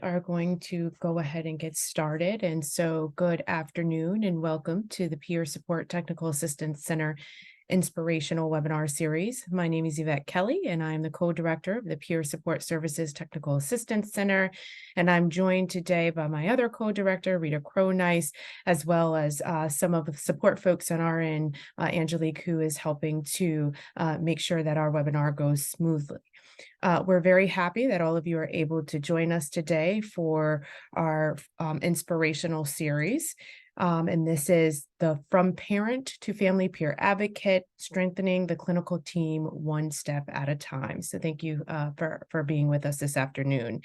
are going to go ahead and get started. And so, good afternoon and welcome to the Peer Support Technical Assistance Center Inspirational Webinar Series. My name is Yvette Kelly, and I'm the co-director of the Peer Support Services Technical Assistance Center. And I'm joined today by my other co-director, Rita Cronice, as well as some of the support folks on our end, Angelique, who is helping to make sure that our webinar goes smoothly. We're very happy that all of you are able to join us today for our inspirational series. And this is the From Parent to Family Peer Advocate, Strengthening the Clinical Team One Step at a Time. So thank you for being with us this afternoon.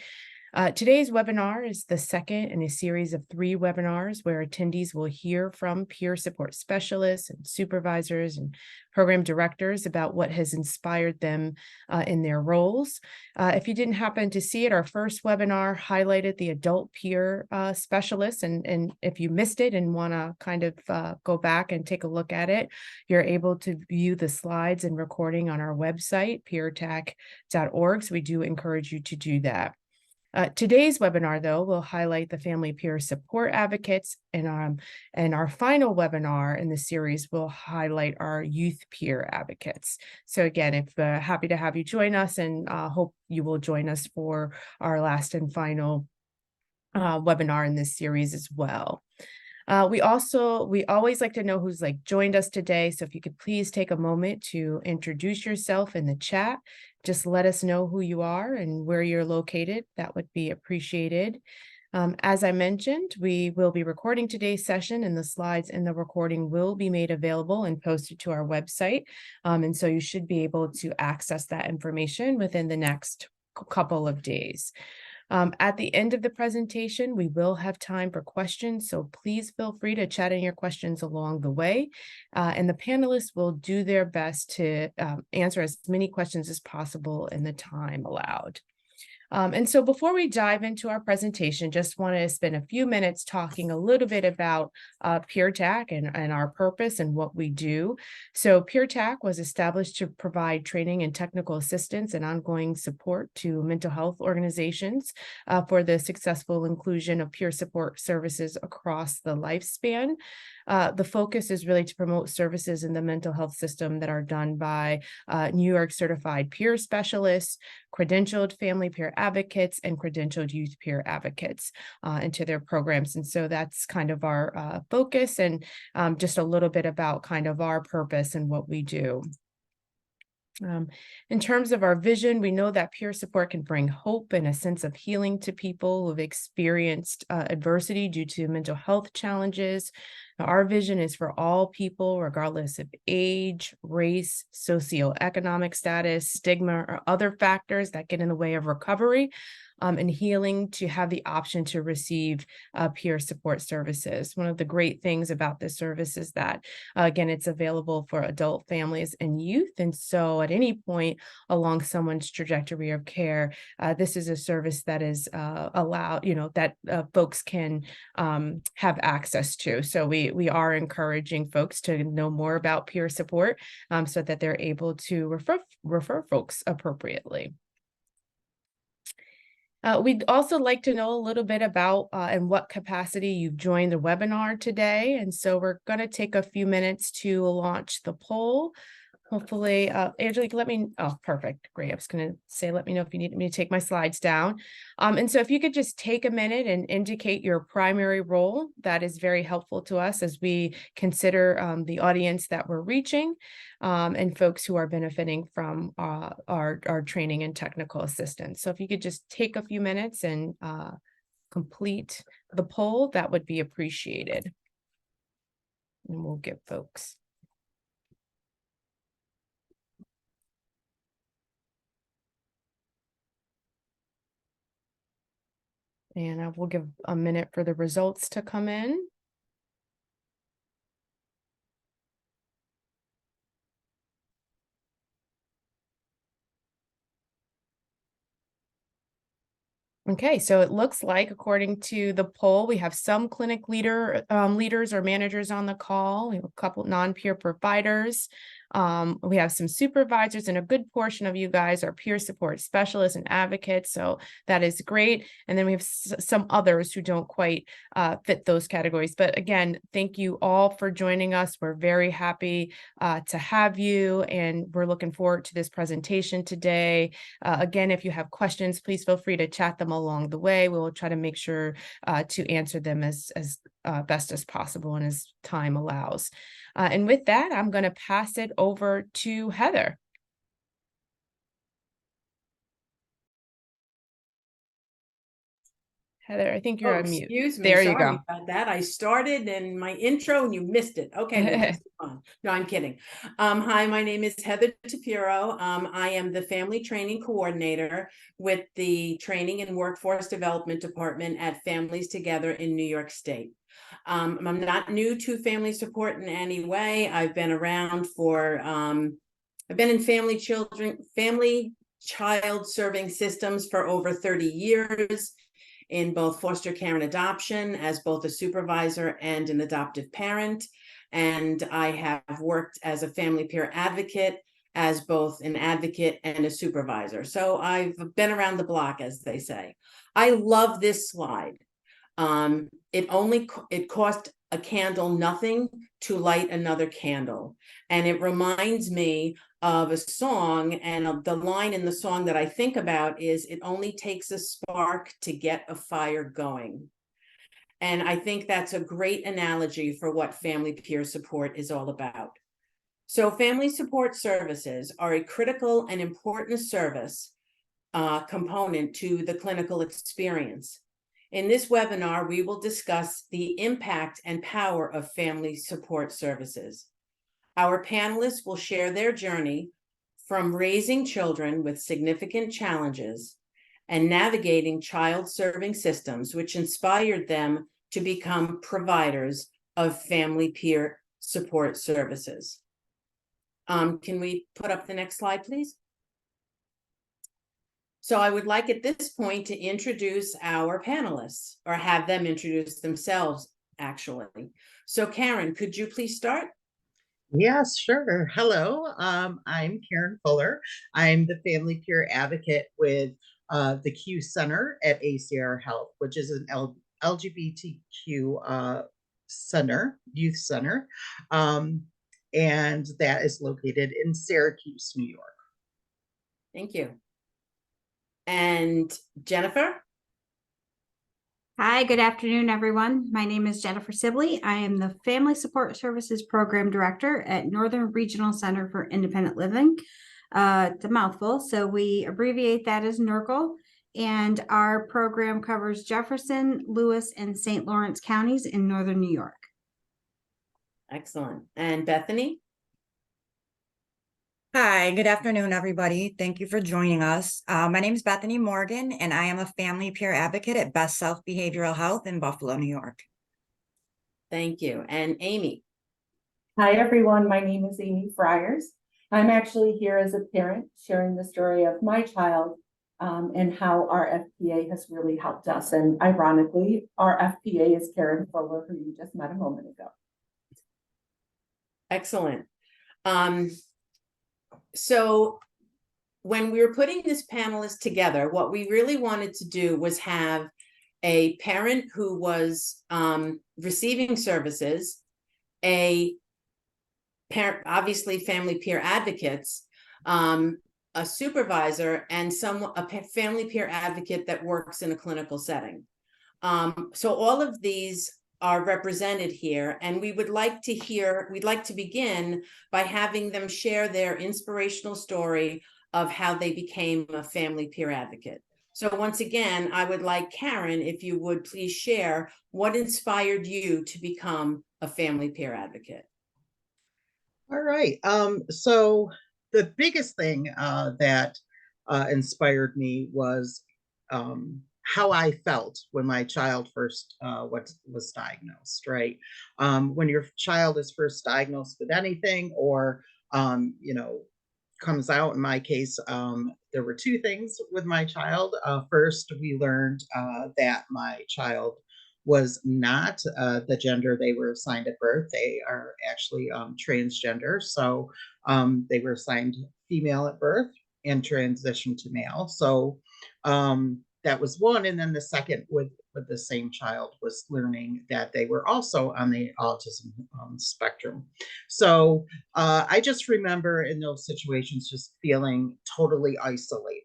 Today's webinar is the second in a series of 3 webinars where attendees will hear from peer support specialists and supervisors and program directors about what has inspired them in their roles. If you didn't happen to see it, our first webinar highlighted the adult peer specialists, and if you missed it and want to kind of go back and take a look at it, you're able to view the slides and recording on our website, peertech.org. So we do encourage you to do that. Today's webinar, though, will highlight the family peer support advocates, and our final webinar in the series will highlight our youth peer advocates. So again, if happy to have you join us, and hope you will join us for our last and final webinar in this series as well. We always like to know who's joined us today. So if you could please take a moment to introduce yourself in the chat, just let us know who you are and where you're located. That would be appreciated. As I mentioned, we will be recording today's session, and the slides in the recording will be made available and posted to our website. And so you should be able to access that information within the next couple of days. At the end of the presentation, we will have time for questions, so please feel free to chat in your questions along the way, and the panelists will do their best to answer as many questions as possible in the time allowed. And so before we dive into our presentation, just want to spend a few minutes talking a little bit about PeerTech and our purpose and what we do. So PeerTech was established to provide training and technical assistance and ongoing support to mental health organizations for the successful inclusion of peer support services across the lifespan. The focus is really to promote services in the mental health system that are done by New York certified peer specialists, credentialed family peer advocates, and credentialed youth peer advocates into their programs. And so that's kind of our focus, and just a little bit about kind of our purpose and what we do. In terms of our vision, we know that peer support can bring hope and a sense of healing to people who have experienced adversity due to mental health challenges. Our vision is for all people, regardless of age, race, socioeconomic status, stigma, or other factors that get in the way of recovery and healing, to have the option to receive peer support services. One of the great things about this service is that, again, it's available for adult families and youth. And so at any point along someone's trajectory of care, this is a service that is allowed, that folks can have access to. So we are encouraging folks to know more about peer support so that they're able to refer folks appropriately. We'd also like to know a little bit about in what capacity you've joined the webinar today. And so we're going to take a few minutes to launch the poll. Hopefully, Angelique, perfect, great. I was going to say, let me know if you need me to take my slides down. And so if you could just take a minute and indicate your primary role, that is very helpful to us as we consider the audience that we're reaching and folks who are benefiting from our training and technical assistance. So if you could just take a few minutes and complete the poll, that would be appreciated. And we'll give folks. And I will give a minute for the results to come in. Okay, so it looks like, according to the poll, we have some clinic leaders or managers on the call. We have a couple non-peer providers, We have some supervisors, and a good portion of you guys are peer support specialists and advocates. So that is great. And then we have some others who don't quite fit those categories. But again, thank you all for joining us. We're very happy to have you, and we're looking forward to this presentation today. Again, if you have questions, please feel free to chat them along the way. We will try to make sure to answer them as best as possible and as time allows. And with that, I'm going to pass it over to Heather. Heather, I think you're on mute. Excuse me. There Sorry you go. about that. I started in my intro and you missed it. Okay, well, let's move on. No, I'm kidding. Hi, my name is Heather Tapiro. I am the Family Training Coordinator with the Training and Workforce Development Department at Families Together in New York State. I'm not new to family support in any way. I've been around for, I've been in family child serving systems for over 30 years. In both foster care and adoption as both a supervisor and an adoptive parent. And I have worked as a family peer advocate, as both an advocate and a supervisor. So I've been around the block, as they say. I love this slide. It cost a candle nothing to light another candle. And it reminds me of a song, and the line in the song that I think about is, it only takes a spark to get a fire going. And I think that's a great analogy for what family peer support is all about. So family support services are a critical and important service component to the clinical experience. In this webinar, we will discuss the impact and power of family support services. Our panelists will share their journey from raising children with significant challenges and navigating child-serving systems, which inspired them to become providers of family peer support services. Can we put up the next slide, please? So I would like at this point to introduce our panelists, or have them introduce themselves, actually. So Karen, could you please start? Yes, sure. Hello, I'm Karen Fuller. I'm the family peer advocate with the Q Center at ACR Health, which is an LGBTQ center, youth center, and that is located in Syracuse, New York. Thank you. And Jennifer? Hi, good afternoon, everyone. My name is Jennifer Sibley. I am the Family Support Services Program Director at Northern Regional Center for Independent Living. It's a mouthful, so we abbreviate that as NERCL. And our program covers Jefferson, Lewis, and St. Lawrence counties in Northern New York. Excellent. And Bethany? Hi, good afternoon, everybody. Thank you for joining us. My name is Bethany Morgan, and I am a family peer advocate at Best Self Behavioral Health in Buffalo, New York. Thank you. And Amy? Hi, everyone. My name is Amy Friars. I'm actually here as a parent sharing the story of my child and how our FPA has really helped us. And ironically, our FPA is Karen Fuller, who you just met a moment ago. Excellent. So when we were putting this panelist together, what we really wanted to do was have a parent who was receiving services, a parent, obviously family peer advocates, a supervisor, and a family peer advocate that works in a clinical setting. So all of these are represented here, and we'd like to begin by having them share their inspirational story of how they became a family peer advocate. So once again, I would like Karen, if you would please share what inspired you to become a family peer advocate. All right. So the biggest thing that inspired me was how I felt when my child first was diagnosed, right? When your child is first diagnosed with anything, or, comes out, in my case, there were two things with my child. First, we learned that my child was not the gender they were assigned at birth. They are actually transgender. So they were assigned female at birth and transitioned to male. So that was one. And then the second with the same child was learning that they were also on the autism spectrum. So I just remember in those situations just feeling totally isolated,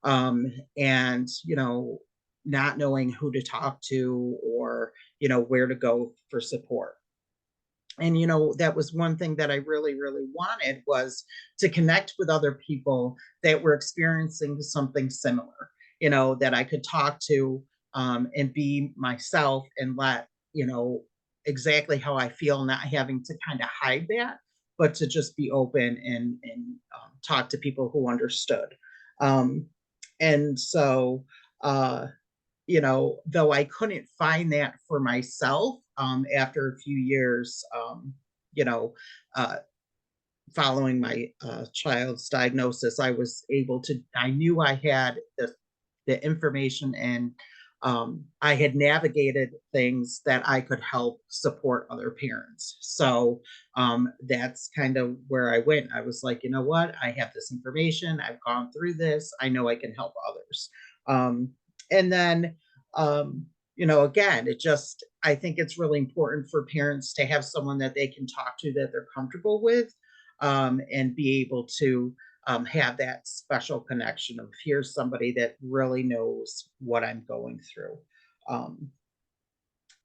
and, you know, not knowing who to talk to or, you know, where to go for support. And, you know, that was one thing that I really, really wanted, was to connect with other people that were experiencing something similar, you know, that I could talk to, and be myself and let, you know, exactly how I feel, not having to kind of hide that, but to just be open and talk to people who understood. Um, and so, uh, you know, though I couldn't find that for myself, after a few years, you know, uh, following my child's diagnosis, I was able to, I knew I had the information, and I had navigated things that I could help support other parents. So that's kind of where I went. I was like, you know what? I have this information. I've gone through this. I know I can help others. And then, you know, again, it just, I think it's really important for parents to have someone that they can talk to, that they're comfortable with, and be able to have that special connection of, here's somebody that really knows what I'm going through. Um,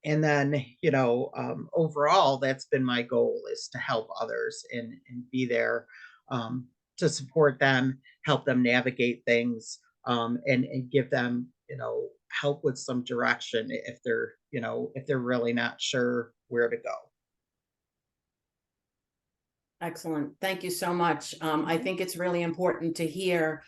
and then, you know, overall, that's been my goal, is to help others and be there, to support them, help them navigate things, and give them, you know, help with some direction if they're, you know, if they're really not sure where to go. Excellent. Thank you so much. I think it's really important to hear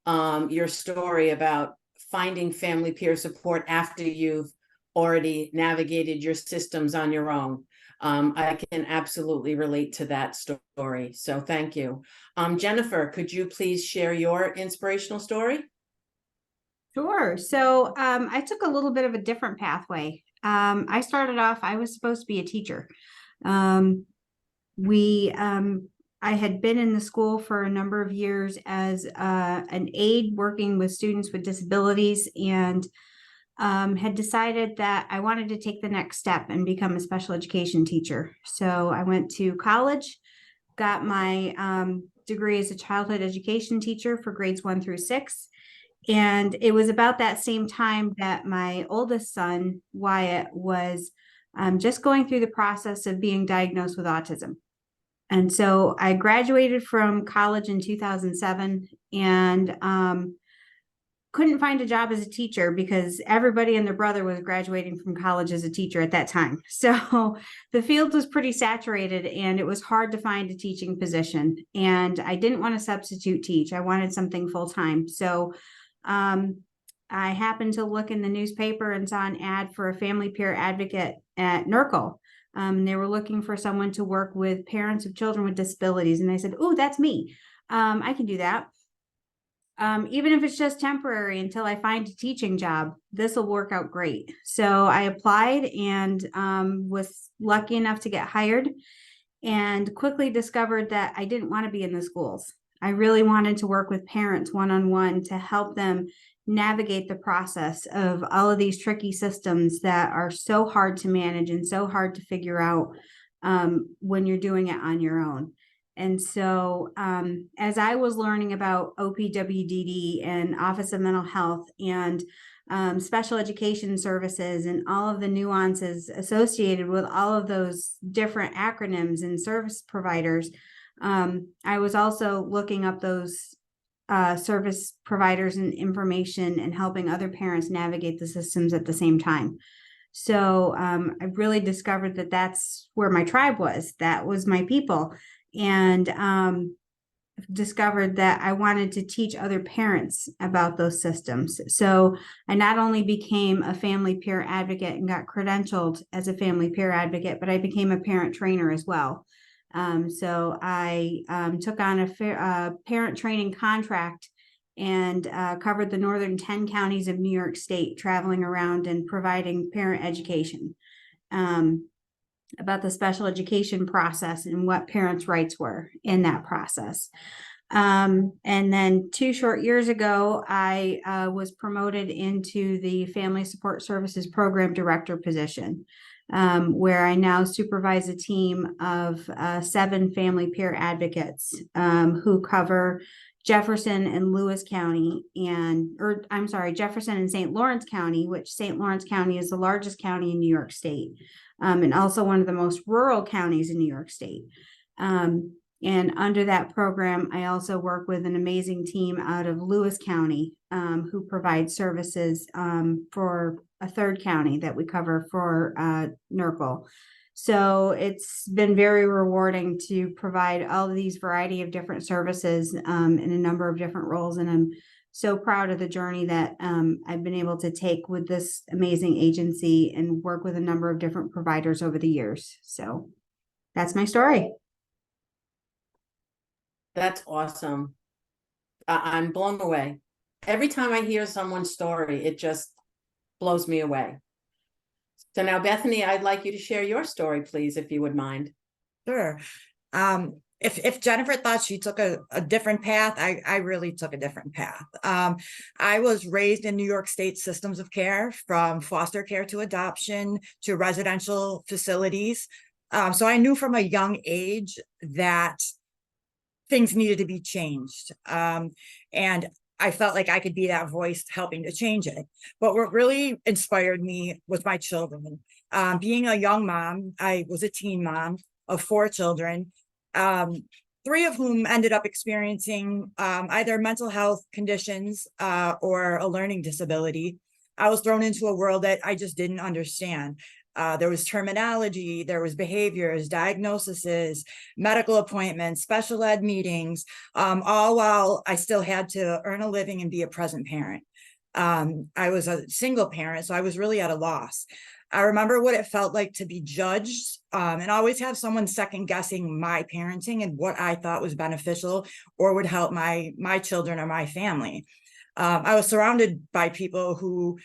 your story about finding family peer support after you've already navigated your systems on your own. I can absolutely relate to that story. So thank you. Jennifer, could you please share your inspirational story? Sure. So I took a little bit of a different pathway. I started off, I was supposed to be a teacher. I had been in the school for a number of years as an aide working with students with disabilities, and had decided that I wanted to take the next step and become a special education teacher. So I went to college, got my degree as a childhood education teacher for grades 1 through 6. And it was about that same time that my oldest son, Wyatt, was just going through the process of being diagnosed with autism. And so I graduated from college in 2007, and couldn't find a job as a teacher because everybody and their brother was graduating from college as a teacher at that time. So the field was pretty saturated, and it was hard to find a teaching position. And I didn't want to substitute teach. I wanted something full-time. So I happened to look in the newspaper and saw an ad for a family peer advocate at NERCL. They were looking for someone to work with parents of children with disabilities. And I said, oh, that's me. I can do that. Even if it's just temporary until I find a teaching job, this will work out great. So I applied and was lucky enough to get hired, and quickly discovered that I didn't want to be in the schools. I really wanted to work with parents one-on-one to help them navigate the process of all of these tricky systems that are so hard to manage and so hard to figure out when you're doing it on your own. And so as I was learning about OPWDD and Office of Mental Health and special education services and all of the nuances associated with all of those different acronyms and service providers, I was also looking up those service providers and information and helping other parents navigate the systems at the same time. So I really discovered that that's where my tribe was. That was my people. And discovered that I wanted to teach other parents about those systems. So I not only became a family peer advocate and got credentialed as a family peer advocate, but I became a parent trainer as well. So I took on a parent training contract and covered the northern 10 counties of New York State, traveling around and providing parent education about the special education process and what parents' rights were in that process. And then 2 short years ago, I was promoted into the Family Support Services Program Director position, where I now supervise a team of 7 family peer advocates who cover Jefferson and Lewis County Jefferson and St. Lawrence County, which St. Lawrence County is the largest county in New York State, and also one of the most rural counties in New York State. And under that program, I also work with an amazing team out of Lewis County, who provides services for a third county that we cover for NERCL. So it's been very rewarding to provide all of these variety of different services in a number of different roles. And I'm so proud of the journey that I've been able to take with this amazing agency and work with a number of different providers over the years. So that's my story. That's awesome. I'm blown away. Every time I hear someone's story, it just blows me away. So now, Bethany, I'd like you to share your story, please, if you would mind. Sure. If Jennifer thought she took a different path, I really took a different path. I was raised in New York State systems of care, from foster care to adoption to residential facilities. So I knew from a young age that things needed to be changed. And I felt like I could be that voice helping to change it. But what really inspired me was my children. Being a young mom, I was a teen mom of 4 children, 3 of whom ended up experiencing either mental health conditions or a learning disability. I was thrown into a world that I just didn't understand. There was terminology, there was behaviors, diagnoses, medical appointments, special ed meetings, all while I still had to earn a living and be a present parent. I was a single parent, so I was really at a loss. I remember what it felt like to be judged and always have someone second guessing my parenting and what I thought was beneficial or would help my children or my family. I was surrounded by people who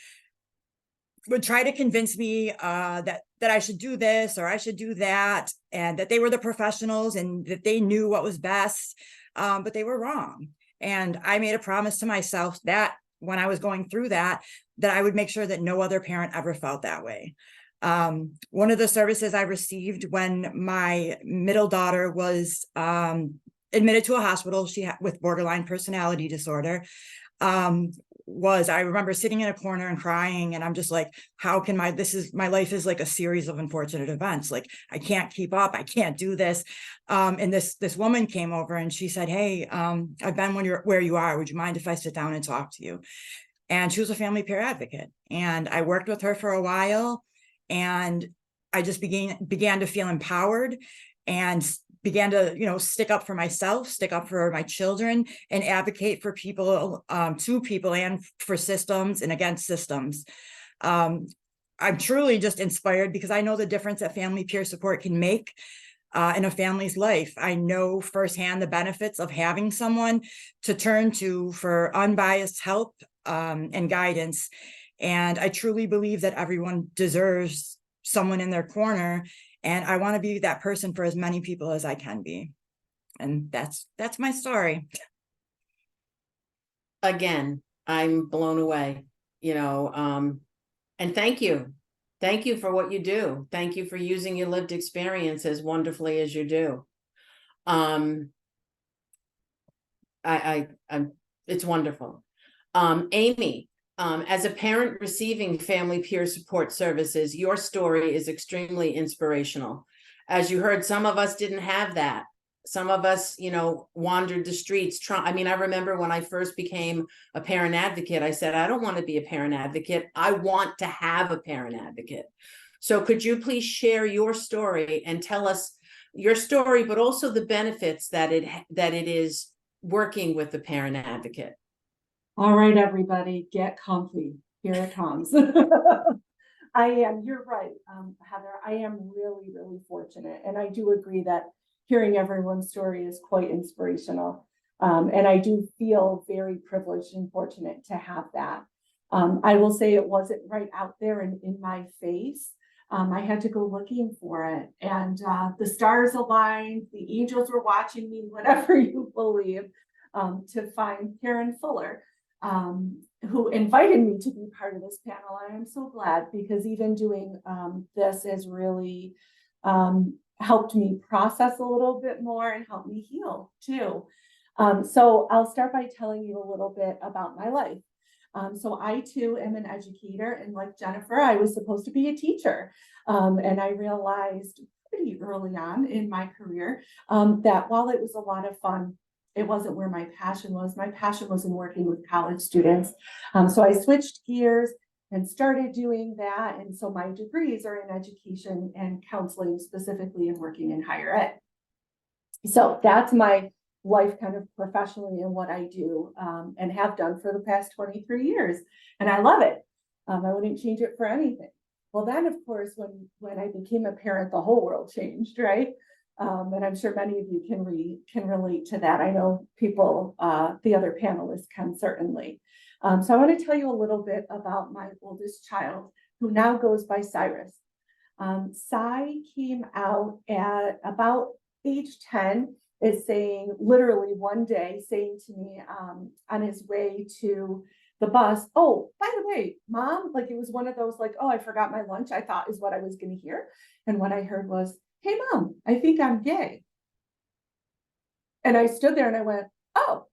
would try to convince me that I should do this or I should do that, and that they were the professionals and that they knew what was best, but they were wrong. And I made a promise to myself that when I was going through that I would make sure that no other parent ever felt that way. One of the services I received when my middle daughter was admitted to a hospital, with borderline personality disorder, was I remember sitting in a corner and crying, and I'm just like, how can my life is like a series of unfortunate events. Like, I can't keep up. I can't do this. And this woman came over and she said, hey, I've been where you are. Would you mind if I sit down and talk to you? And she was a family peer advocate. And I worked with her for a while, and I just began to feel empowered and began to, stick up for myself, stick up for my children, and advocate for people, to people, and for systems and against systems. I'm truly just inspired because I know the difference that family peer support can make in a family's life. I know firsthand the benefits of having someone to turn to for unbiased help and guidance. And I truly believe that everyone deserves someone in their corner. And I want to be that person for as many people as I can be. And that's my story. Again, I'm blown away, and thank you. Thank you for what you do. Thank you for using your lived experience as wonderfully as you do. It's wonderful. Amy, as a parent receiving family peer support services, your story is extremely inspirational. As you heard, some of us didn't have that. Some of us, wandered the streets. I remember when I first became a parent advocate, I said, I don't want to be a parent advocate. I want to have a parent advocate. So could you please share your story and tell us your story, but also the benefits that it is working with the parent advocate? All right, everybody, get comfy. Here it comes. You're right, Heather, I am really, really fortunate. And I do agree that hearing everyone's story is quite inspirational. And I do feel very privileged and fortunate to have that. I will say it wasn't right out there in my face. I had to go looking for it, and the stars aligned, the angels were watching me, whatever you believe, to find Karen Fuller, who invited me to be part of this panel. I am so glad, because even doing this has really helped me process a little bit more and help me heal too. So I'll start by telling you a little bit about my life. So I too am an educator, and like Jennifer, I was supposed to be a teacher. And I realized pretty early on in my career that while it was a lot of fun, it wasn't where my passion was. My passion was in working with college students. So I switched gears and started doing that. And so my degrees are in education and counseling, specifically in working in higher ed. So that's my life kind of professionally and what I do and have done for the past 23 years. And I love it. I wouldn't change it for anything. Well, then, of course, when I became a parent, the whole world changed, right? And I'm sure many of you can relate to that. I know people, the other panelists can certainly. So I want to tell you a little bit about my oldest child, who now goes by Cyrus. Cy came out at about age 10, is saying, literally one day, saying to me on his way to the bus, "Oh, by the way, Mom," like it was one of those like, "Oh, I forgot my lunch," I thought is what I was going to hear. And what I heard was, "Hey, Mom, I think I'm gay." And I stood there and I went, "Oh,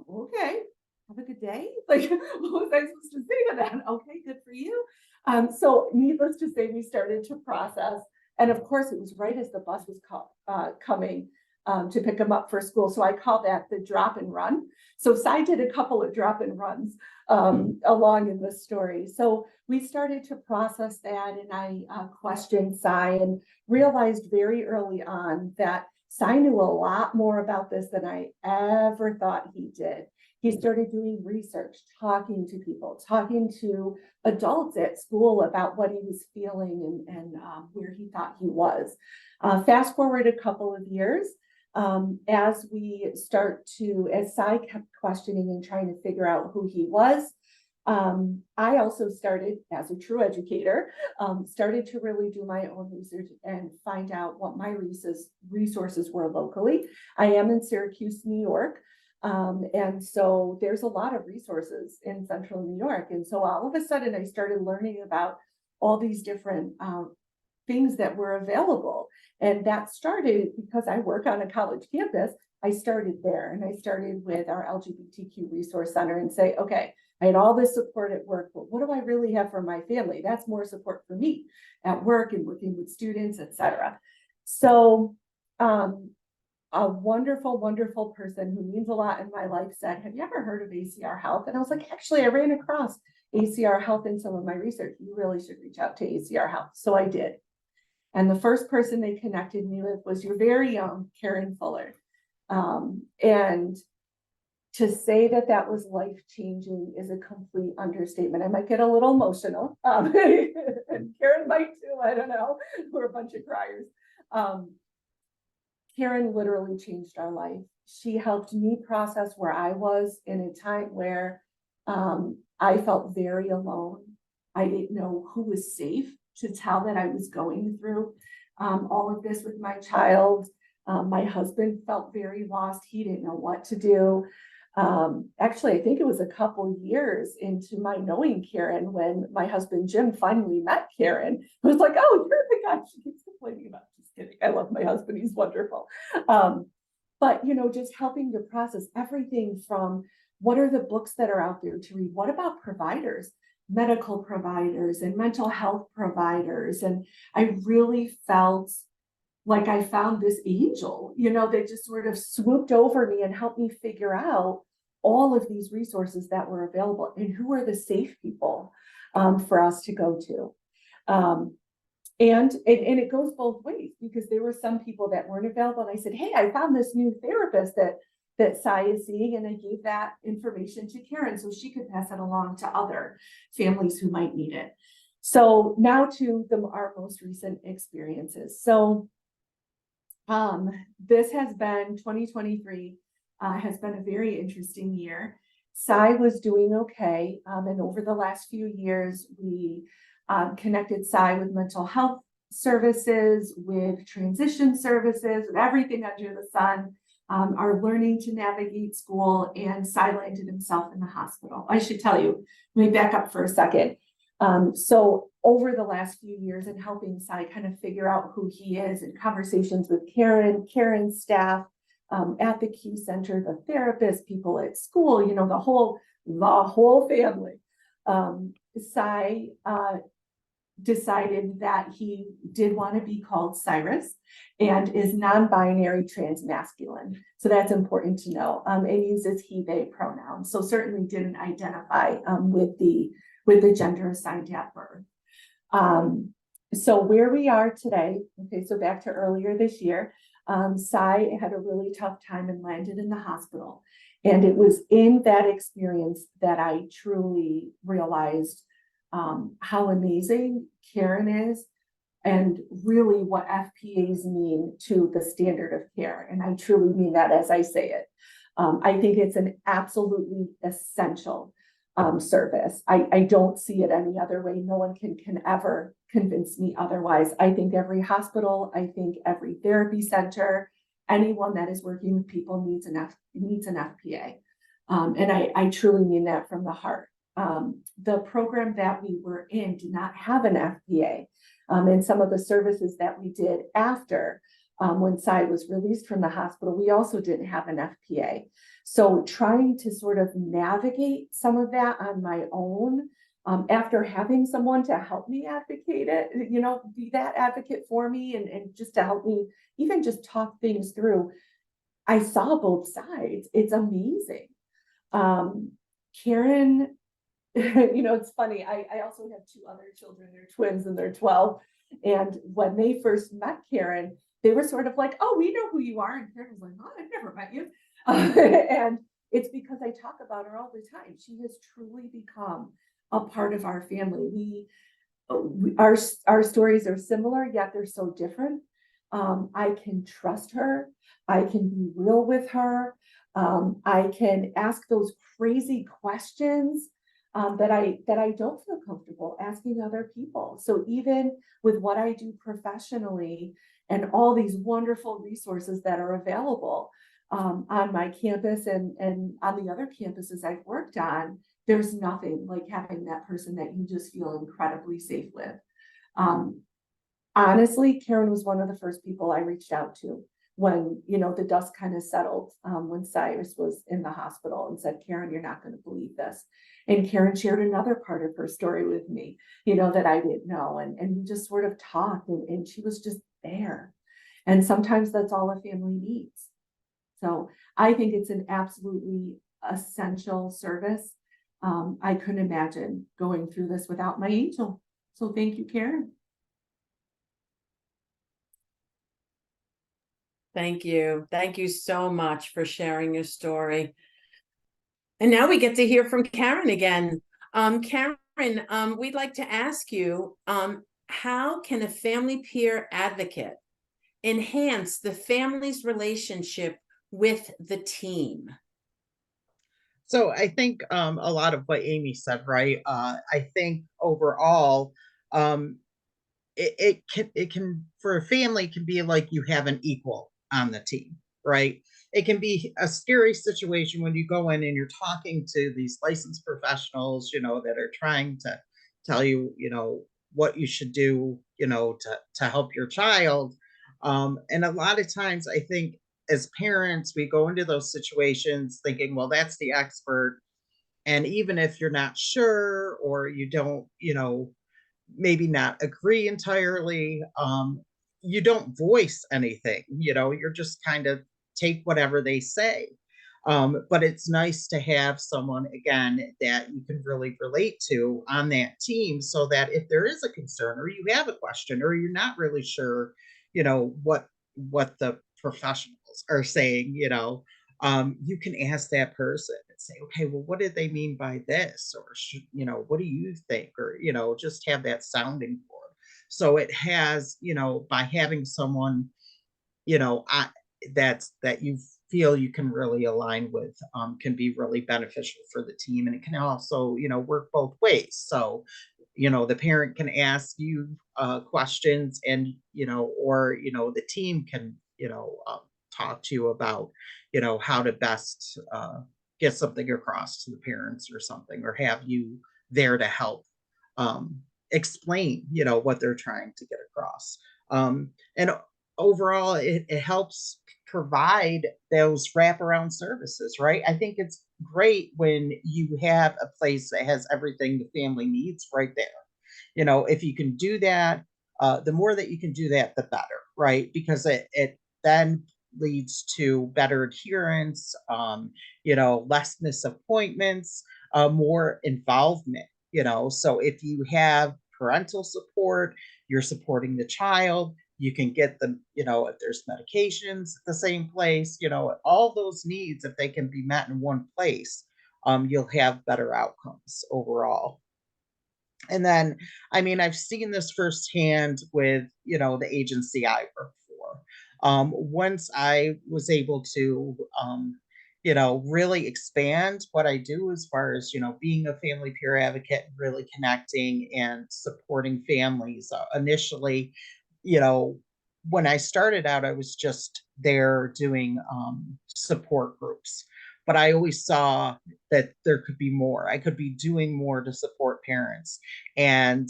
okay. Have a good day." Like, what was I supposed to say to that? Okay, good for you. So needless to say, we started to process. And of course, it was right as the bus was coming to pick him up for school. So I call that the drop and run. So Cy did a couple of drop and runs along in the story. So we started to process that, and I questioned Cy and realized very early on that Cy knew a lot more about this than I ever thought he did. He started doing research, talking to people, talking to adults at school about what he was feeling and where he thought he was. Fast forward a couple of years, as Cy kept questioning and trying to figure out who he was, I also started, as a true educator, started to really do my own research and find out what my resources were locally. I am in Syracuse, New York. And so there's a lot of resources in central New York. And so all of a sudden I started learning about all these different things that were available. And that started because I work on a college campus. I started there, and I started with our LGBTQ resource center and say, okay, I had all this support at work, but what do I really have for my family? That's more support for me at work and working with students, et cetera. So, a wonderful, wonderful person who means a lot in my life said, "Have you ever heard of ACR Health?" And I was like, actually, I ran across ACR Health in some of my research. You really should reach out to ACR Health. So I did. And the first person they connected me with was your very own Karen Fuller. And to say that that was life-changing is a complete understatement. I might get a little emotional. And Karen might too, I don't know. We're a bunch of criers. Karen literally changed our life. She helped me process where I was in a time where I felt very alone. I didn't know who was safe to tell that I was going through all of this with my child. My husband felt very lost. He didn't know what to do. Actually, I think it was a couple years into my knowing Karen when my husband Jim finally met Karen. It was like, "Oh, you're the guy she keeps complaining about." Just kidding. I love my husband. He's wonderful. But, just helping to process everything from what are the books that are out there to read? What about providers, medical providers and mental health providers? And I really felt like I found this angel, that just sort of swooped over me and helped me figure out all of these resources that were available and who are the safe people for us to go to. And it goes both ways, because there were some people that weren't available. And I said, "Hey, I found this new therapist that Cy is seeing." And I gave that information to Karen so she could pass it along to other families who might need it. So now to our most recent experiences. So this has been 2023 has been a very interesting year. Cy was doing okay, and over the last few years, we connected Cy with mental health services, with transition services, with everything under the sun, are learning to navigate school, and Cy landed himself in the hospital. I should tell you, let me back up for a second. So over the last few years and helping Cy kind of figure out who he is, and conversations with Karen's staff, at the Q Center, the therapist, people at school, you know, the whole family. Cy decided that he did want to be called Cyrus and is non-binary transmasculine. So that's important to know. And uses he, they pronouns. So certainly didn't identify with the gender assigned at birth. So where we are today, okay, so back to earlier this year, Cy had a really tough time and landed in the hospital. And it was in that experience that I truly realized how amazing Karen is, and really what FPAs mean to the standard of care. And I truly mean that as I say it. I think it's an absolutely essential service. I don't see it any other way. No one can ever convince me otherwise. I think every hospital, I think every therapy center, anyone that is working with people needs an FPA. And I truly mean that from the heart. The program that we were in did not have an FPA. And some of the services that we did after, when Cy was released from the hospital, we also didn't have an FPA. So trying to sort of navigate some of that on my own, after having someone to help me advocate it, you know, be that advocate for me, and just to help me even just talk things through. I saw both sides. It's amazing. Karen, you know, it's funny. I also have two other children. They're twins and they're 12. And when they first met Karen, they were sort of like, oh, we know who you are. And Karen was like, oh, I've never met you. And it's because I talk about her all the time. She has truly become a part of our family. Our stories are similar, yet they're so different. I can trust her. I can be real with her. I can ask those crazy questions that I don't feel comfortable asking other people. So even with what I do professionally and all these wonderful resources that are available on my campus and on the other campuses I've worked on, there's nothing like having that person that you just feel incredibly safe with. Honestly, Karen was one of the first people I reached out to when, you know, the dust kind of settled, when Cyrus was in the hospital, and said, Karen, you're not going to believe this. And Karen shared another part of her story with me, you know, that I didn't know. And we just sort of talked, and she was just there. And sometimes that's all a family needs. So I think it's an absolutely essential service. I couldn't imagine going through this without my angel. So thank you, Karen. Thank you. Thank you so much for sharing your story. And now we get to hear from Karen again. Karen, we'd like to ask you, how can a family peer advocate enhance the family's relationship with the team? So I think a lot of what Amy said, right? I think overall, it can for a family can be like you have an equal on the team, right? It can be a scary situation when you go in and you're talking to these licensed professionals, you know, that are trying to tell you, you know, what you should do, you know, to help your child. And a lot of times I think as parents, we go into those situations thinking, well, that's the expert. And even if you're not sure, or you don't, you know, maybe not agree entirely, you don't voice anything, you know, you're just kind of take whatever they say. But it's nice to have someone, again, that you can really relate to on that team, so that if there is a concern, or you have a question, or you're not really sure, you know, what the professionals are saying, you know, you can ask that person and say, okay, well, what did they mean by this? Or, you know, what do you think? Or, you know, just have that sounding board. So it has, you know, by having someone, you know, that you've feel you can really align with can be really beneficial for the team. And it can also, work both ways. So, the parent can ask you questions and, or, the team can, talk to you about, how to best get something across to the parents or something, or have you there to help explain, what they're trying to get across. And overall, it helps provide those wraparound services, right? I think it's great when you have a place that has everything the family needs right there. If you can do that, the more that you can do that, the better, right? Because it then leads to better adherence, less disappointments, more involvement, So if you have parental support, you're supporting the child, you can get them, if there's medications at the same place, all those needs, if they can be met in one place, you'll have better outcomes overall. And then, I mean, I've seen this firsthand with, the agency I work for. Once I was able to, really expand what I do as far as, being a family peer advocate, really connecting and supporting families. Initially, when I started out, I was just there doing support groups, but I always saw that there could be more. I could be doing more to support parents. And,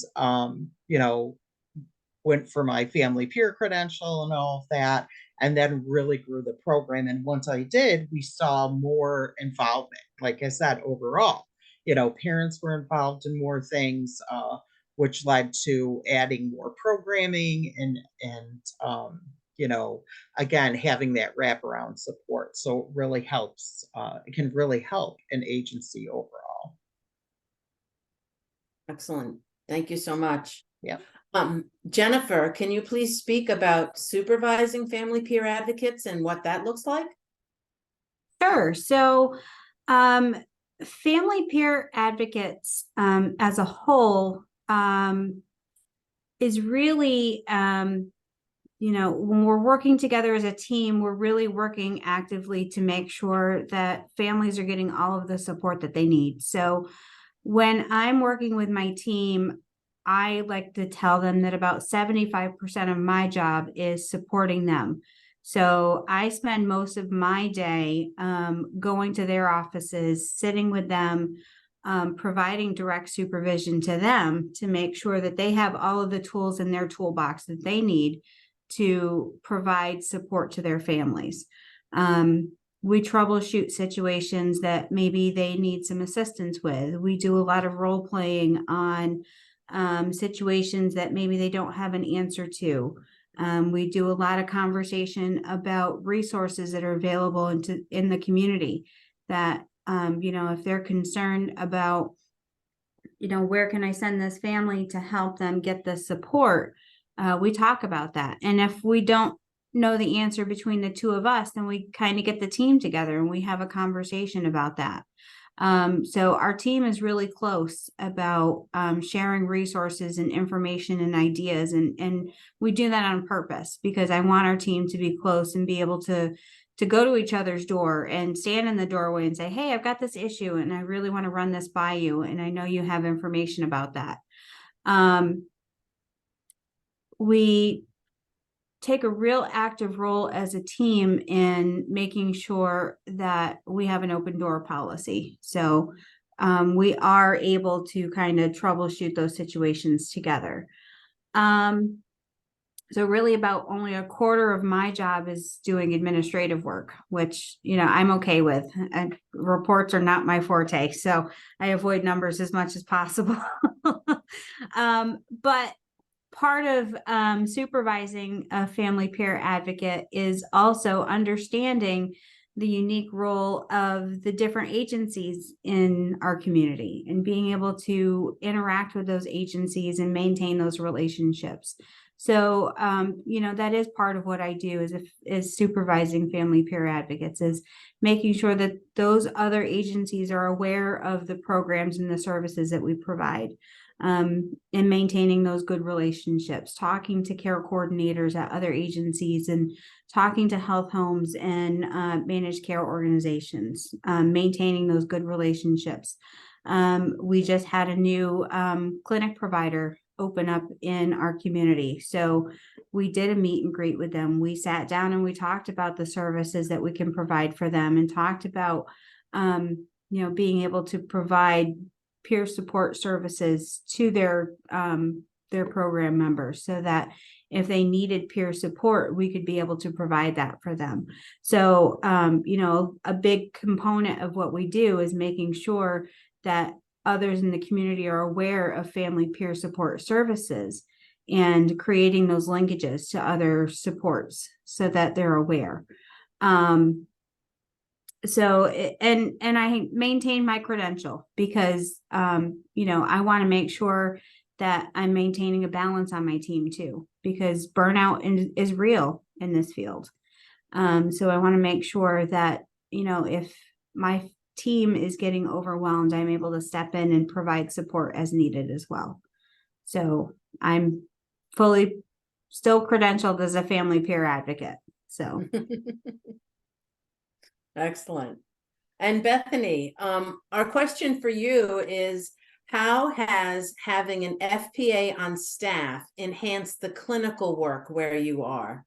went for my family peer credential and all of that, and then really grew the program. And once I did, we saw more involvement. Like I said, overall, parents were involved in more things, which led to adding more programming and again, having that wraparound support. So it really helps. It can really help an agency overall. Excellent. Thank you so much. Yeah. Jennifer, can you please speak about supervising family peer advocates and what that looks like? Sure. So, family peer advocates, as a whole, is really, when we're working together as a team, we're really working actively to make sure that families are getting all of the support that they need. So when I'm working with my team, I like to tell them that about 75% of my job is supporting them. So I spend most of my day going to their offices, sitting with them, providing direct supervision to them to make sure that they have all of the tools in their toolbox that they need to provide support to their families. We troubleshoot situations that maybe they need some assistance with. We do a lot of role playing on situations that maybe they don't have an answer to. We do a lot of conversation about resources that are available in the community that, if they're concerned about, where can I send this family to help them get the support? We talk about that. And if we don't know the answer between the two of us, then we kind of get the team together and we have a conversation about that. So our team is really close about sharing resources and information and ideas. And we do that on purpose because I want our team to be close and be able to go to each other's door and stand in the doorway and say, hey, I've got this issue and I really want to run this by you. And I know you have information about that. We take a real active role as a team in making sure that we have an open door policy. So we are able to kind of troubleshoot those situations together. So really about only a quarter of my job is doing administrative work, which, I'm okay with. And reports are not my forte, so I avoid numbers as much as possible. But part of supervising a family peer advocate is also understanding the unique role of the different agencies in our community and being able to interact with those agencies and maintain those relationships. So, that is part of what I do is supervising family peer advocates, is making sure that those other agencies are aware of the programs and the services that we provide. and maintaining those good relationships, talking to care coordinators at other agencies, and talking to health homes and managed care organizations, maintaining those good relationships. We just had a new clinic provider open up in our community. So we did a meet and greet with them. We sat down and we talked about the services that we can provide for them, and talked about, being able to provide peer support services to their program members, so that if they needed peer support, we could be able to provide that for them. So, a big component of what we do is making sure that others in the community are aware of family peer support services, and creating those linkages to other supports so that they're aware. And I maintain my credential because, I want to make sure that I'm maintaining a balance on my team too, because burnout is real in this field. So I want to make sure that, if my team is getting overwhelmed, I'm able to step in and provide support as needed as well. So I'm fully still credentialed as a family peer advocate. So Excellent. And Bethany, our question for you is, how has having an FPA on staff enhanced the clinical work where you are?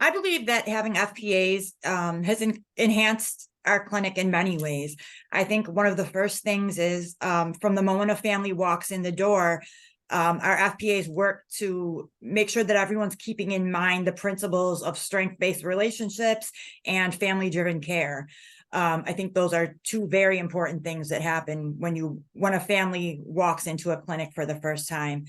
I believe that having FPAs has enhanced our clinic in many ways. I think one of the first things is from the moment a family walks in the door, our FPAs work to make sure that everyone's keeping in mind the principles of strength-based relationships and family-driven care. I think those are two very important things that happen when a family walks into a clinic for the first time.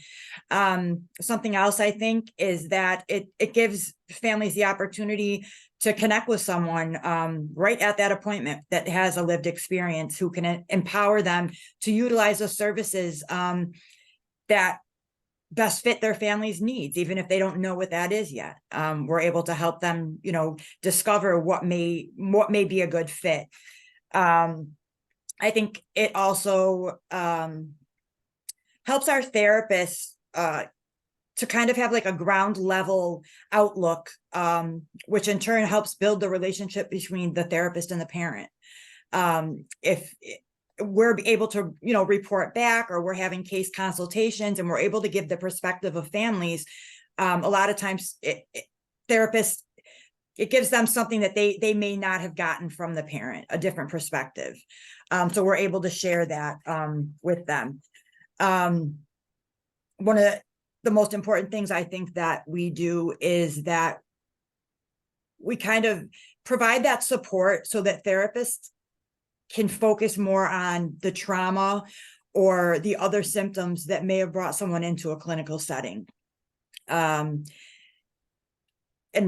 Something else I think is that it gives families the opportunity to connect with someone right at that appointment that has a lived experience, who can empower them to utilize the services that best fit their family's needs, even if they don't know what that is yet. We're able to help them, discover what may be a good fit. I think it also helps our therapists to kind of have like a ground level outlook, which in turn helps build the relationship between the therapist and the parent. If we're able to, report back, or we're having case consultations and we're able to give the perspective of families, a lot of times therapists, it gives them something that they may not have gotten from the parent, a different perspective. So we're able to share that with them. One of the most important things I think that we do is that we kind of provide that support so that therapists can focus more on the trauma or the other symptoms that may have brought someone into a clinical setting. And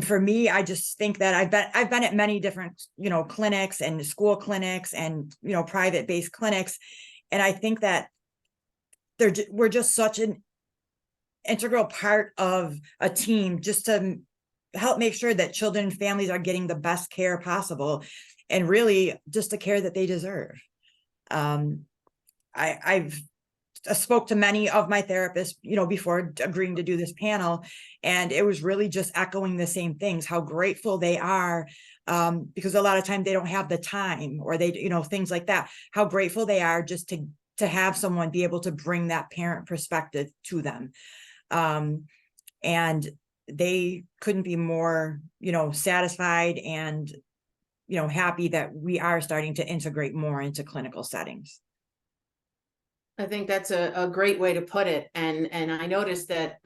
for me, I just think that I've been at many different, clinics and school clinics and, private-based clinics. And I think that we're just such an integral part of a team, just to help make sure that children and families are getting the best care possible, and really just the care that they deserve. I've spoke to many of my therapists, before agreeing to do this panel, and it was really just echoing the same things, how grateful they are, because a lot of times they don't have the time, or they, things like that, how grateful they are just to have someone be able to bring that parent perspective to them. And they couldn't be more, satisfied and, happy that we are starting to integrate more into clinical settings. I think that's a great way to put it. And I noticed that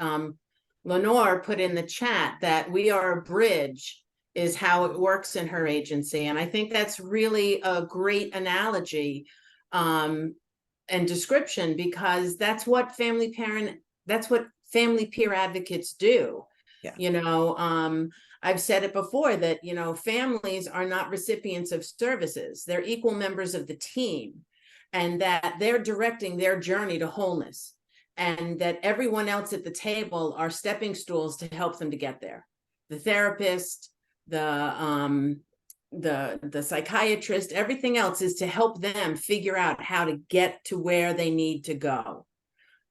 Lenore put in the chat that we are a bridge is how it works in her agency. And I think that's really a great analogy and description, because that's what family peer advocates do. Yeah. I've said it before that, families are not recipients of services. They're equal members of the team, and that they're directing their journey to wholeness, and that everyone else at the table are stepping stools to help them to get there. The therapist, the the psychiatrist, everything else is to help them figure out how to get to where they need to go.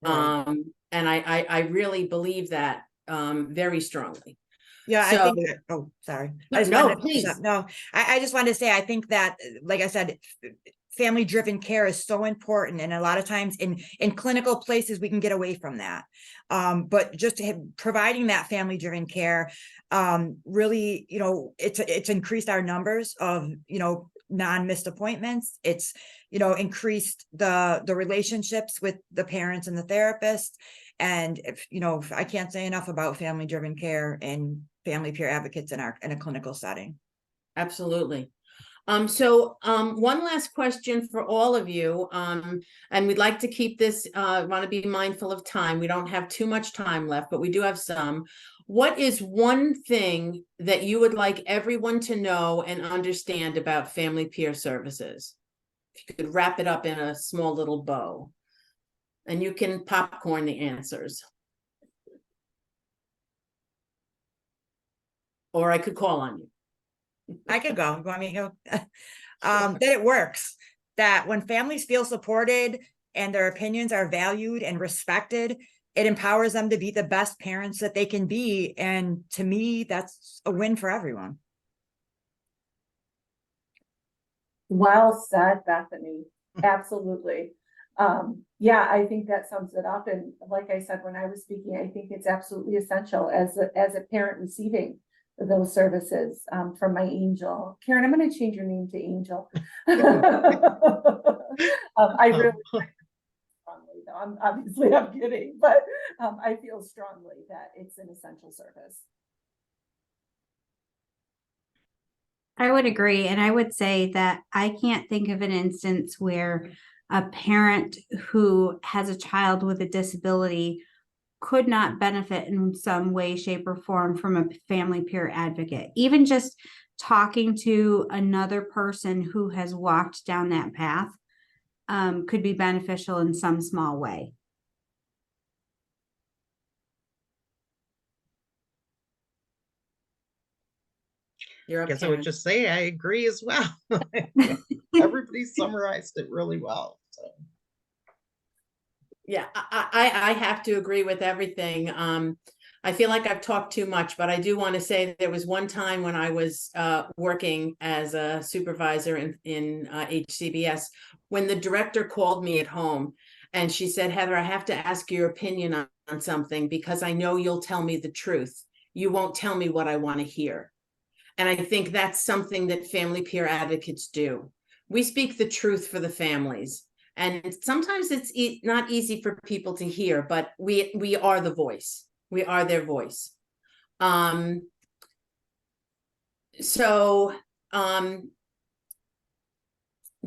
Right. And I really believe that very strongly. Yeah, I So think, oh, sorry. I just no, wanted to finish please. up. No, I just wanted to say, I think that, like I said, family driven care is so important. And a lot of times in clinical places, we can get away from that. But just providing that family driven care, really, you know, it's increased our numbers of, you know, non-missed appointments. It's, you know, increased the relationships with the parents and the therapist. And if, you know, I can't say enough about family driven care and family peer advocates in a clinical setting. Absolutely. So one last question for all of you, and we'd like to keep this, want to be mindful of time. We don't have too much time left, but we do have some. What is one thing that you would like everyone to know and understand about family peer services? If you could wrap it up in a small little bow, and you can popcorn the answers. Or I could call on you. I could go. You want me to go? That it works. That when families feel supported and their opinions are valued and respected, it empowers them to be the best parents that they can be. And to me, that's a win for everyone. Well said, Bethany. Absolutely. Yeah, I think that sums it up. And like I said, when I was speaking, I think it's absolutely essential as a parent receiving those services from my angel. Karen, I'm going to change your name to Angel. I really strongly, though. I'm kidding, but I feel strongly that it's an essential service. I would agree. And I would say that I can't think of an instance where a parent who has a child with a disability could not benefit in some way, shape, or form from a family peer advocate. Even just talking to another person who has walked down that path could be beneficial in some small way. You're I up, guess I would Karen. just say I agree as well. Everybody summarized it really well. So. Yeah, I have to agree with everything. I feel like I've talked too much, but I do want to say there was one time when I was working as a supervisor in HCBS, when the director called me at home and she said, Heather, I have to ask your opinion on something because I know you'll tell me the truth. You won't tell me what I want to hear. And I think that's something that family peer advocates do. We speak the truth for the families. And sometimes it's not easy for people to hear, but we are the voice. We are their voice.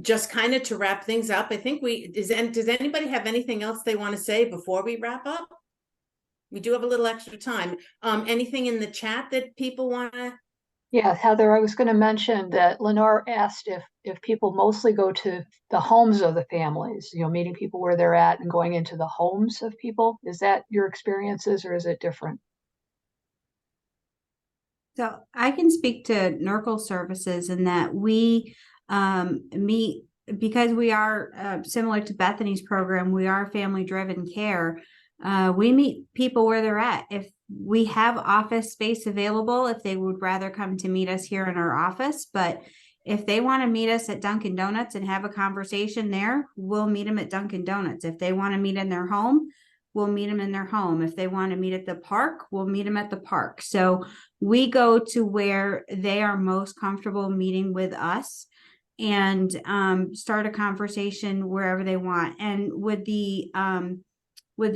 Just kind of to wrap things up, I think does anybody have anything else they want to say before we wrap up? We do have a little extra time. Anything in the chat that people want to? Yeah, Heather, I was going to mention that Lenore asked if people mostly go to the homes of the families, you know, meeting people where they're at and going into the homes of people. Is that your experiences or is it different? So I can speak to NERCL services in that we meet, because we are similar to Bethany's program, we are family driven care. We meet people where they're at. If we have office space available, if they would rather come to meet us here in our office, but if they want to meet us at Dunkin' Donuts and have a conversation there, we'll meet them at Dunkin' Donuts. If they want to meet in their home, we'll meet them in their home. If they want to meet at the park, we'll meet them at the park. So we go to where they are most comfortable meeting with us and start a conversation wherever they want. And with the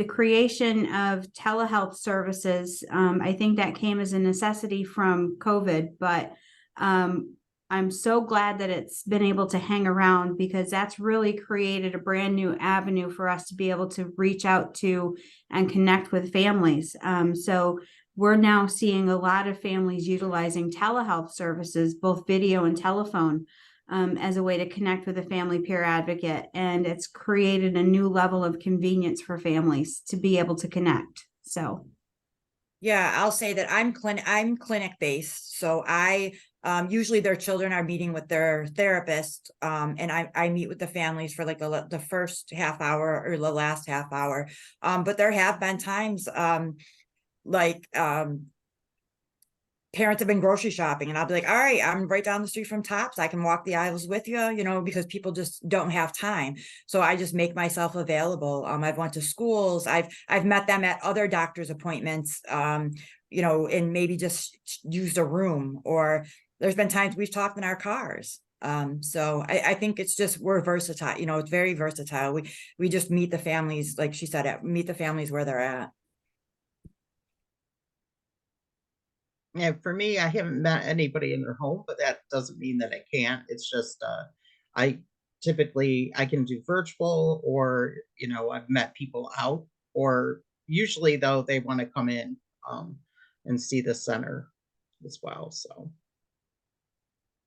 creation of telehealth services, I think that came as a necessity from COVID, but I'm so glad that it's been able to hang around because that's really created a brand new avenue for us to be able to reach out to and connect with families. So we're now seeing a lot of families utilizing telehealth services, both video and telephone, as a way to connect with a family peer advocate. And it's created a new level of convenience for families to be able to connect. So. Yeah, I'll say that I'm clinic based. So I Usually their children are meeting with their therapist, and I meet with the families for like the first half hour or the last half hour. But there have been times like parents have been grocery shopping, and I'll be like, all right, I'm right down the street from Tops. I can walk the aisles with you, you know, because people just don't have time. So I just make myself available. I've went to schools. I've met them at other doctor's appointments, you know, and maybe just used a room, or there's been times we've talked in our cars. So I think it's just, we're versatile, you know, it's very versatile. We just meet the families, like she said, meet the families where they're at. Yeah, for me, I haven't met anybody in their home, but that doesn't mean that I can't. It's just I I can do virtual, or you know, I've met people out, or usually though they want to come in and see the center as well. So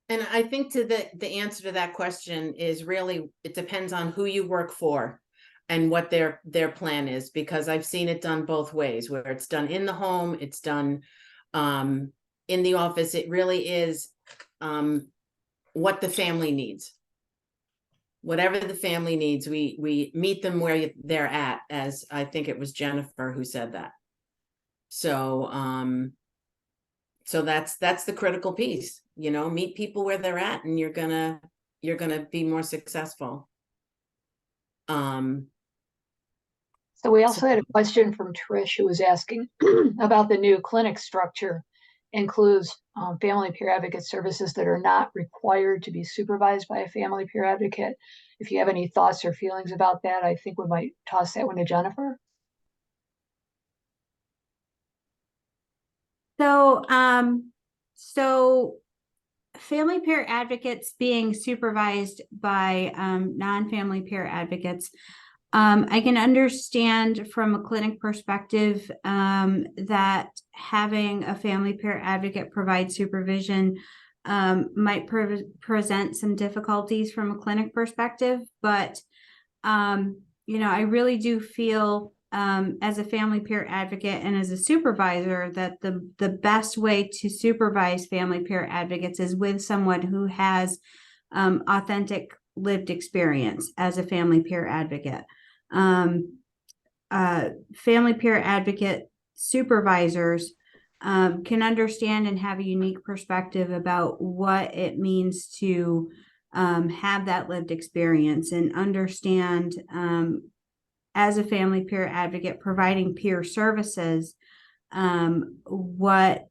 And I think the answer to that question is really, it depends on who you work for and what their plan is, because I've seen it done both ways, where it's done in the home, it's done in the office. It really is what the family needs. Whatever the family needs, we meet them where they're at, as I think it was Jennifer who said that. So so that's the critical piece, you know, meet people where they're at, and you're gonna be more successful. So we also had a question from Trish, who was asking about the new clinic structure includes family peer advocate services that are not required to be supervised by a family peer advocate. If you have any thoughts or feelings about that, I think we might toss that one to Jennifer. So family peer advocates being supervised by non-family peer advocates, I can understand from a clinic perspective that having a family peer advocate provide supervision might present some difficulties from a clinic perspective, but you know, I really do feel as a family peer advocate and as a supervisor that the best way to supervise family peer advocates is with someone who has authentic lived experience as a family peer advocate. Family peer advocate supervisors can understand and have a unique perspective about what it means to have that lived experience, and understand as a family peer advocate providing peer services, what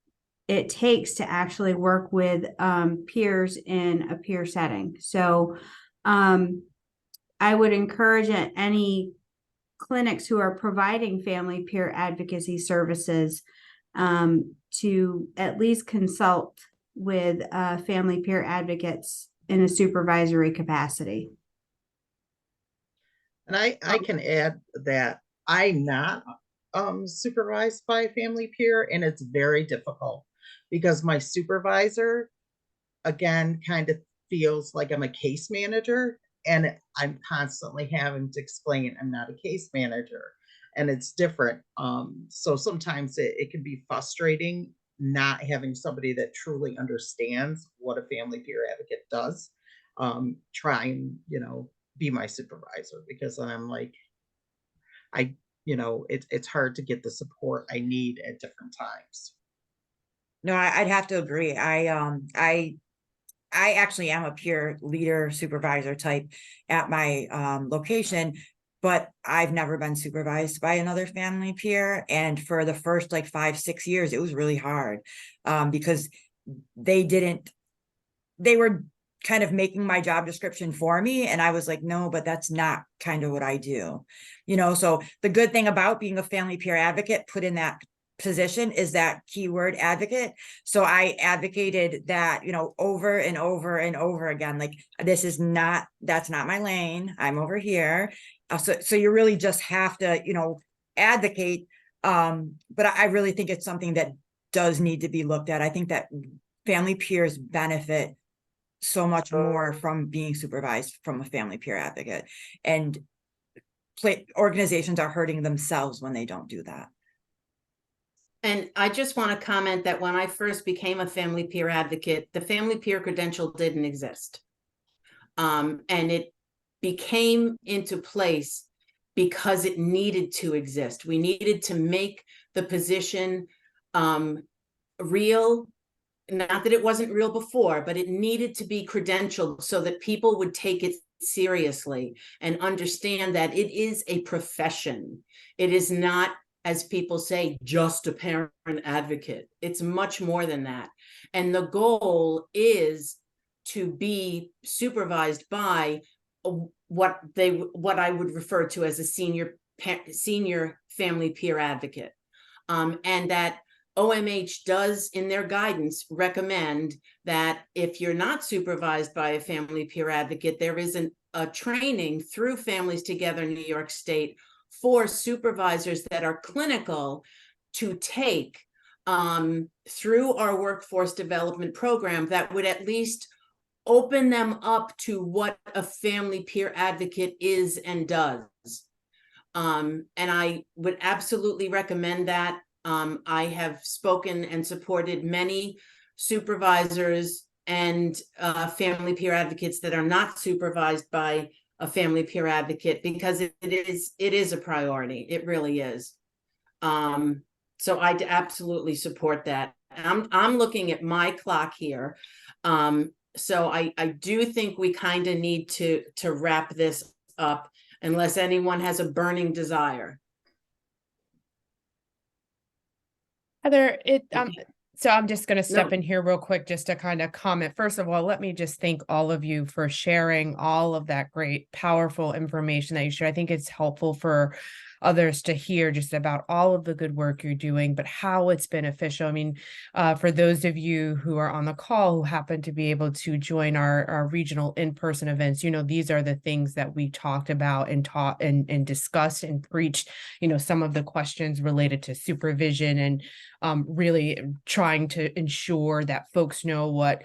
it takes to actually work with peers in a peer setting. So I would encourage any clinics who are providing family peer advocacy services to at least consult with family peer advocates in a supervisory capacity. and I can add that I'm not supervised by a family peer, and it's very difficult because my supervisor, again, kind of feels like I'm a case manager, and I'm constantly having to explain I'm not a case manager, and it's different. So sometimes it can be frustrating not having somebody that truly understands what a family peer advocate does. Try and, you know, be my supervisor, because I'm like, you know, it's hard to get the support I need at different times. No, I'd have to agree. I actually am a peer leader supervisor type at my location, but I've never been supervised by another family peer. And for the first like 5-6 years, it was really hard because they were kind of making my job description for me. And I was like, no, but that's not kind of what I do. You know, so the good thing about being a family peer advocate put in that position is that keyword advocate. So I advocated that, you know, over and over and over again, like, that's not my lane. I'm over here. So you really just have to, you know, advocate. But I really think it's something that does need to be looked at. I think that family peers benefit so much more from being supervised from a family peer advocate, and organizations are hurting themselves when they don't do that. And I just want to comment that when I first became a family peer advocate, the family peer credential didn't exist. And it became into place because it needed to exist. We needed to make the position real. Not that it wasn't real before, but it needed to be credentialed so that people would take it seriously and understand that it is a profession. It is not, as people say, just a parent advocate. It's much more than that. And the goal is to be supervised by what I would refer to as a senior family peer advocate. And that OMH does, in their guidance, recommend that if you're not supervised by a family peer advocate, there is a training through Families Together New York State for supervisors that are clinical to take through our workforce development program that would at least open them up to what a family peer advocate is and does. And I would absolutely recommend that. I have spoken and supported many supervisors and family peer advocates that are not supervised by a family peer advocate because it is a priority. It really is. So I absolutely support that. I'm looking at my clock here. So I do think we kind of need to wrap this up unless anyone has a burning desire. Heather, Okay. so I'm just going to step No. in here real quick just to kind of comment. First of all, let me just thank all of you for sharing all of that great, powerful information that you share. I think it's helpful for others to hear just about all of the good work you're doing, but how it's beneficial. I mean, for those of you who are on the call who happen to be able to join our regional in-person events, you know, these are the things that we talked about and taught and discussed and preached, you know, some of the questions related to supervision and really trying to ensure that folks know what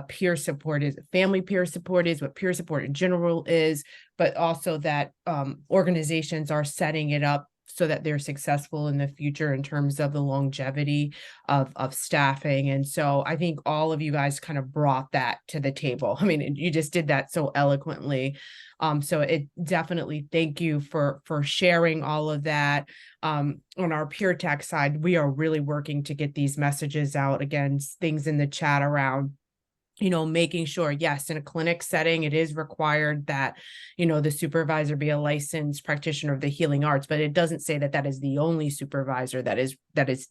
peer support is, family peer support is, what peer support in general is, but also that organizations are setting it up so that they're successful in the future in terms of the longevity of staffing. And so I think all of you guys kind of brought that to the table. I mean, you just did that so eloquently. So it definitely thank you for sharing all of that. On our peer tech side, we are really working to get these messages out. Again, things in the chat around, you know, making sure, yes, in a clinic setting, it is required that, you know, the supervisor be a licensed practitioner of the healing arts, but it doesn't say that that is the only supervisor that is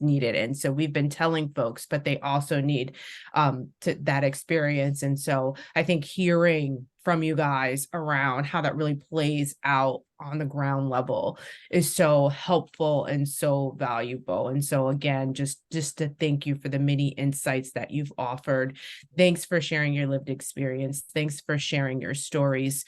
needed. And so we've been telling folks, but they also need that experience. And so I think hearing from you guys around how that really plays out on the ground level is so helpful and so valuable. And so again, just to thank you for the many insights that you've offered. Thanks for sharing your lived experience. Thanks for sharing your stories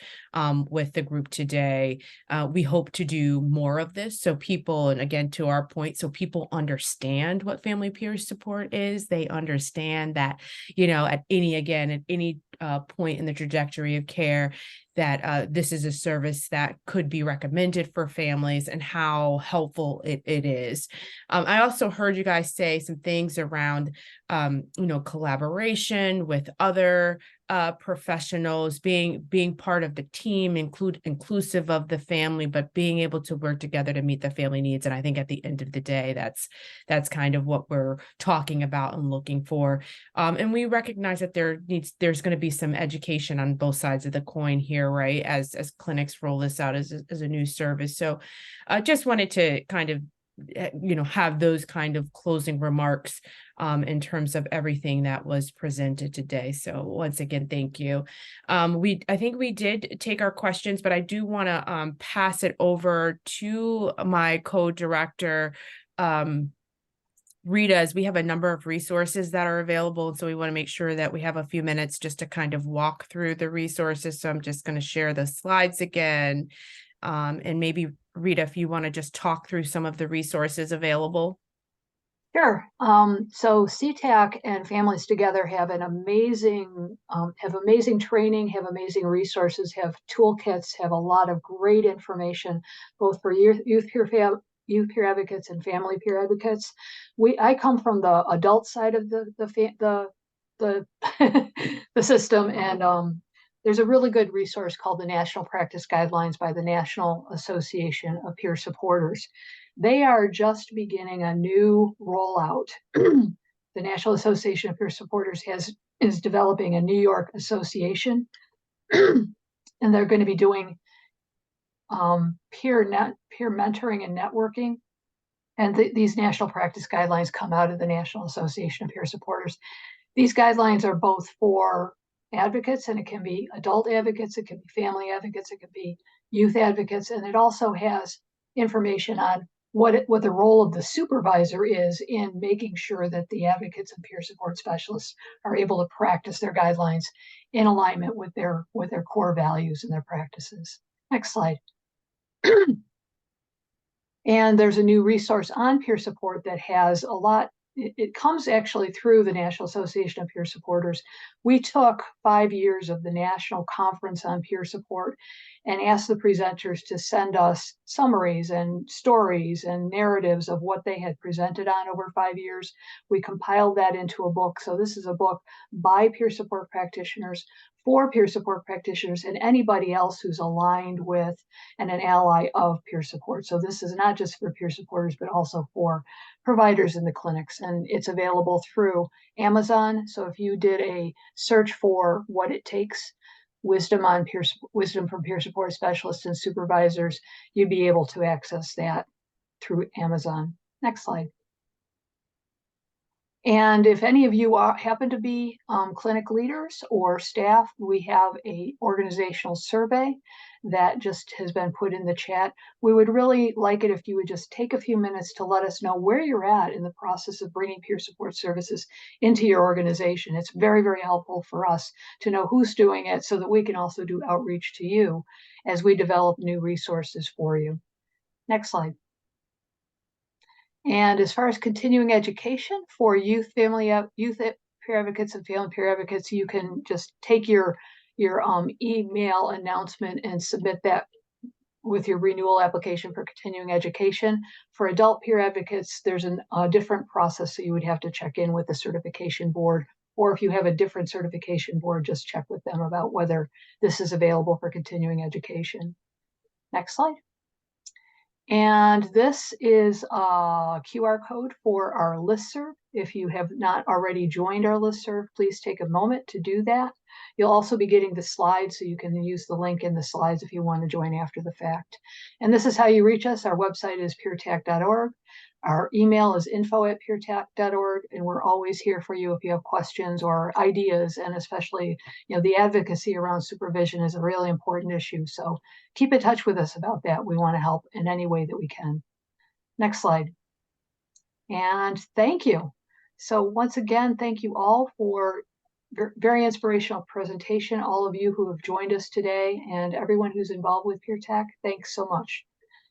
with the group today. We hope to do more of this so people, and again, to our point, so people understand what family peer support is. They understand that, you know, at any point in the trajectory of care, that this is a service that could be recommended for families and how helpful it is. I also heard you guys say some things around, you know, collaboration with other professionals, being part of the team, inclusive of the family, but being able to work together to meet the family needs. And I think at the end of the day, that's kind of what we're talking about and looking for. And we recognize that there's going to be some education on both sides of the coin here, right? As clinics roll this out as a new service. So I just wanted to kind of, you know, have those kind of closing remarks in terms of everything that was presented today. So once again, thank you. I think we did take our questions, but I do want to pass it over to my co-director, Rita, as we have a number of resources that are available. And so we want to make sure that we have a few minutes just to kind of walk through the resources. So I'm just going to share the slides again. And maybe Rita, if you want to just talk through some of the resources available. Sure. So CTAC and Families Together have an amazing training, have amazing resources, have toolkits, have a lot of great information, both for youth youth peer advocates and family peer advocates. I come from the adult side of the the system, and there's a really good resource called the National Practice Guidelines by the National Association of Peer Supporters. They are just beginning a new rollout. The National Association of Peer Supporters is developing a New York association, and they're going to be doing peer mentoring and networking. And these national practice guidelines come out of the National Association of Peer Supporters. These guidelines are both for advocates, and it can be adult advocates, it can be family advocates, it can be youth advocates, and it also has information on what the role of the supervisor is in making sure that the advocates and peer support specialists are able to practice their guidelines in alignment with their core values and their practices. Next slide. And there's a new resource on peer support that has a lot. It comes actually through the National Association of Peer Supporters. We took 5 years of the National Conference on Peer Support and asked the presenters to send us summaries and stories and narratives of what they had presented on over 5 years. We compiled that into a book. So this is a book by peer support practitioners, for peer support practitioners, and anybody else who's aligned with and an ally of peer support. So this is not just for peer supporters, but also for providers in the clinics, and it's available through Amazon. So if you did a search for what it takes, wisdom from peer support specialists and supervisors, you'd be able to access that through Amazon. Next slide. And if any of you happen to be clinic leaders or staff, we have a organizational survey that just has been put in the chat. We would really like it if you would just take a few minutes to let us know where you're at in the process of bringing peer support services into your organization. It's very, very helpful for us to know who's doing it so that we can also do outreach to you as we develop new resources for you. Next slide. And as far as continuing education for youth peer advocates and family peer advocates, you can just take your email announcement and submit that with your renewal application for continuing education. For adult peer advocates, there's a different process, so you would have to check in with the certification board, or if you have a different certification board, just check with them about whether this is available for continuing education. Next slide. And this is a QR code for our listserv. If you have not already joined our listserv, please take a moment to do that. You'll also be getting the slides, so you can use the link in the slides if you want to join after the fact. And this is how you reach us. Our website is peertac.org. Our email is info@peertac.org, and we're always here for you if you have questions or ideas, and especially, the advocacy around supervision is a really important issue. So keep in touch with us about that. We want to help in any way that we can. Next slide. And thank you. So once again, thank you all for very inspirational presentation. All of you who have joined us today and everyone who's involved with PeerTac, thanks so much.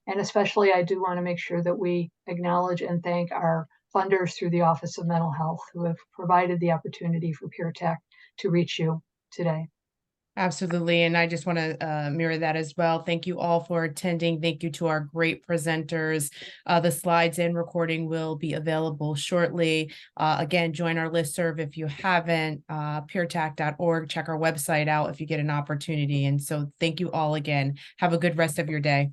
And especially, I do want to make sure that we acknowledge and thank our funders through the Office of Mental Health who have provided the opportunity for PeerTac to reach you today. Absolutely. And I just want to mirror that as well. Thank you all for attending. Thank you to our great presenters. The slides and recording will be available shortly. Again, join our listserv if you haven't, peertac.org. Check our website out if you get an opportunity. And so thank you all again. Have a good rest of your day.